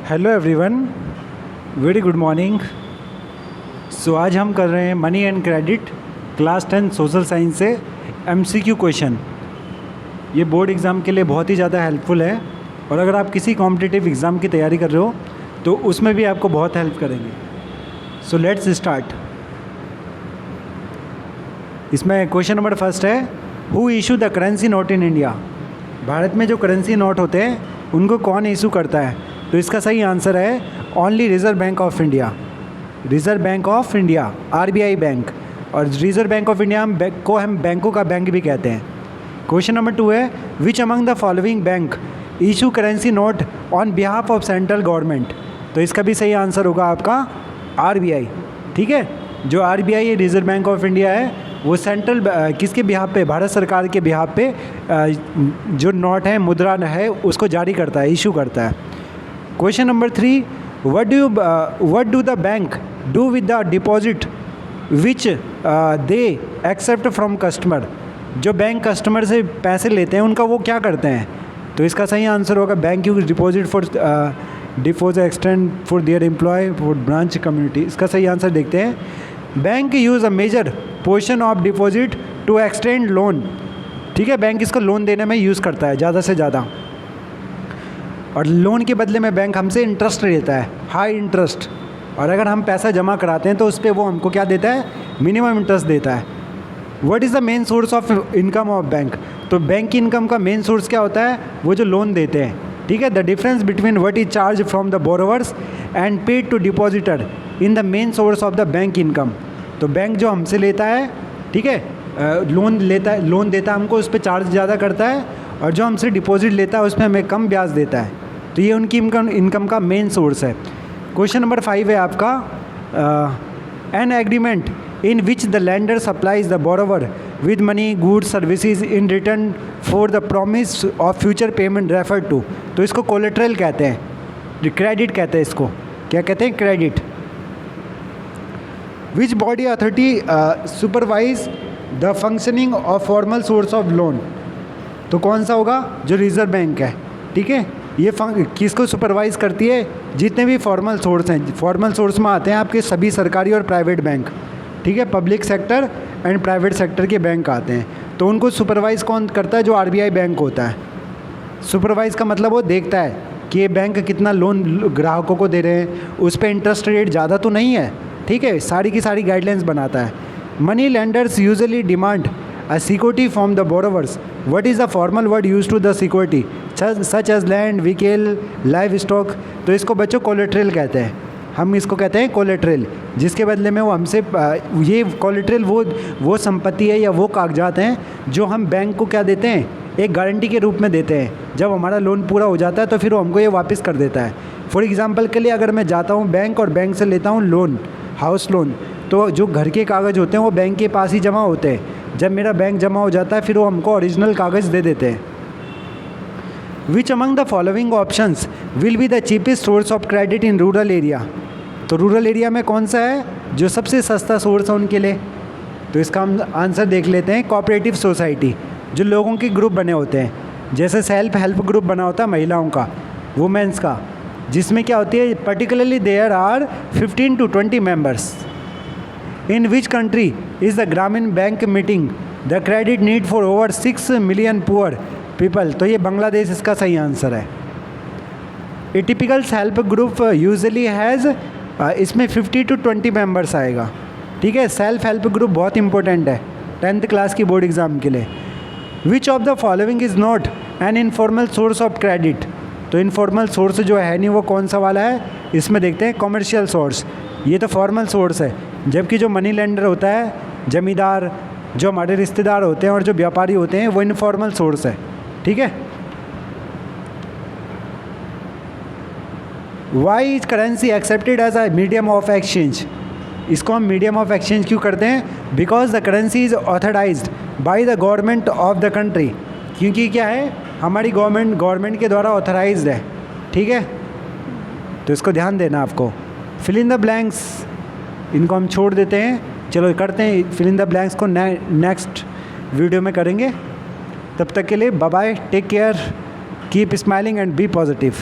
Hello everyone, very good morning. So आज हम कर रहे हैं money and credit class 10 social science से एमसीक्यू क्वेश्चन। ये बोर्ड एग्ज़ाम के लिए बहुत ही ज़्यादा हेल्पफुल है और अगर आप किसी कॉम्पिटिटिव एग्ज़ाम की तैयारी कर रहे हो तो उसमें भी आपको बहुत हेल्प करेंगे। So let's start. इसमें क्वेश्चन नंबर फर्स्ट है, who issue the currency note in India. Bharat में जो करेंसी नोट होते हैं उनको कौन इशू करता है? तो इसका सही आंसर है only reserve bank of India. Reserve bank of India, RBI bank. और रिजर्व बैंक ऑफ इंडिया हम बैंकों का बैंक भी कहते हैं। क्वेश्चन नंबर 2 है, which among the following bank issue currency note on behalf of central government. तो इसका भी सही आंसर होगा आपका आरबीआई। ठीक है, जो RBI reserve bank of India है वो सेंट्रल किसके बिहाफ पे, भारत सरकार के बिहाफ पे जो नोट है, मुद्रा है, उसको जारी करता है, इशू करता है। Question number 3, what do the bank do with the deposit which they accept from customer। जो बैंक कस्टमर से पैसे लेते हैं उनका वो क्या करते हैं? तो इसका सही आंसर होगा bank use deposit for deposit extend for their employ for branch community. इसका सही आंसर देखते हैं, bank use a major portion of deposit to extend loan. ठीक है, बैंक इसको लोन देने में यूज़ करता है ज़्यादा से ज़्यादा, और लोन के बदले में बैंक हमसे इंटरेस्ट लेता है, हाई इंटरेस्ट। और अगर हम पैसा जमा कराते हैं तो उस पर वो हमको क्या देता है? मिनिमम इंटरेस्ट देता है। What is the main source of income of bank. तो बैंक की इनकम का मेन सोर्स क्या होता है? वो जो लोन देते हैं। ठीक है, the difference between what is charge from the borrowers and paid to depositor in the main source of the bank income. तो बैंक जो हमसे लेता है, ठीक है, लोन देता है हमको, उस पर चार्ज ज़्यादा करता है, और जो हमसे डिपॉजिट लेता है उस पर हमें कम ब्याज देता है। तो ये उनकी इनकम का मेन सोर्स है। क्वेश्चन नंबर 5 है आपका, an agreement in which the lender supplies the borrower with money goods services in return for the promise of future payment refer to. तो इसको कोलेट्रल कहते हैं, क्रेडिट कहते हैं। इसको क्या कहते हैं? Credit. Which body authority supervise the functioning of formal source of loan. तो कौन सा होगा? जो रिजर्व बैंक है। ठीक है, ये किसको सुपरवाइज़ करती है? जितने भी फॉर्मल सोर्स हैं। फॉर्मल सोर्स में आते हैं आपके सभी सरकारी और प्राइवेट बैंक। ठीक है, public sector and private sector के बैंक आते हैं। तो उनको सुपरवाइज़ कौन करता है? जो आरबीआई बैंक होता है। सुपरवाइज़ का मतलब वो देखता है कि ये बैंक कितना लोन ग्राहकों को दे रहे हैं, उस पर इंटरेस्ट रेट ज़्यादा तो नहीं है। ठीक है, सारी की सारी गाइडलाइंस बनाता है। Money lenders usually demand a security from the borrowers. What is the formal word used to the security such as land, vehicle, livestock। तो इसको बच्चों कोलेट्रल कहते हैं। हम इसको कहते हैं कोलेट्रल, जिसके बदले में वो हमसे ये कोलेट्रल वो संपत्ति है या वो कागजात हैं जो हम बैंक को क्या देते हैं? एक गारंटी के रूप में देते हैं। जब हमारा लोन पूरा हो जाता है तो फिर वो हमको ये वापस कर देता है। फॉर एग्जांपल के लिए अगर मैं जाता हूँ बैंक और बैंक से लेता हूँ लोन, हाउस लोन, तो जो घर के कागज़ होते हैं वो बैंक के पास ही जमा होते हैं। जब मेरा बैंक जमा हो जाता है फिर वो हमको ओरिजिनल कागज़ दे देते हैं। Which among the following options will be the cheapest source of credit in rural area. तो रूरल एरिया में कौन सा है जो सबसे सस्ता सोर्स है उनके लिए? तो इसका हम आंसर देख लेते हैं, कोऑपरेटिव सोसाइटी। जो लोगों के ग्रुप बने होते हैं, जैसे सेल्फ हेल्प ग्रुप बना होता है महिलाओं का, वुमेंस का, जिसमें क्या होती है, particularly there are 15 to 20 members. In which country is the Grameen Bank meeting the credit need for over 6 million poor people। तो ये बांग्लादेश इसका सही आंसर है। A typical self group usually has इसमें 50 to 20 मेंबर्स आएगा। ठीक है, सेल्फ हेल्प ग्रुप बहुत इंपॉर्टेंट है 10th क्लास की बोर्ड एग्जाम के लिए। Which of the following is not an informal source of credit। तो इनफॉर्मल सोर्स जो है नहीं वो कौन सा वाला है? इसमें देखते हैं कॉमर्शियल सोर्स, ये तो फॉर्मल सोर्स है। जबकि जो मनी लेंडर होता है, जमींदार, जो हमारे रिश्तेदार होते हैं और जो व्यापारी होते हैं, वो इनफॉर्मल सोर्स है। ठीक है। Why is currency accepted as a medium of exchange. इसको हम मीडियम ऑफ एक्सचेंज क्यों करते हैं? Because the currency is authorised by the government of the country. क्योंकि क्या है, हमारी गवर्नमेंट के द्वारा ऑथराइज्ड है। ठीक है, तो इसको ध्यान देना आपको। फिल इन द ब्लैंक्स, इनको हम छोड़ देते हैं। चलो करते हैं फिल इन द ब्लैंक्स को नेक्स्ट वीडियो में करेंगे। तब तक के लिए bye bye, take care, keep smiling and be positive.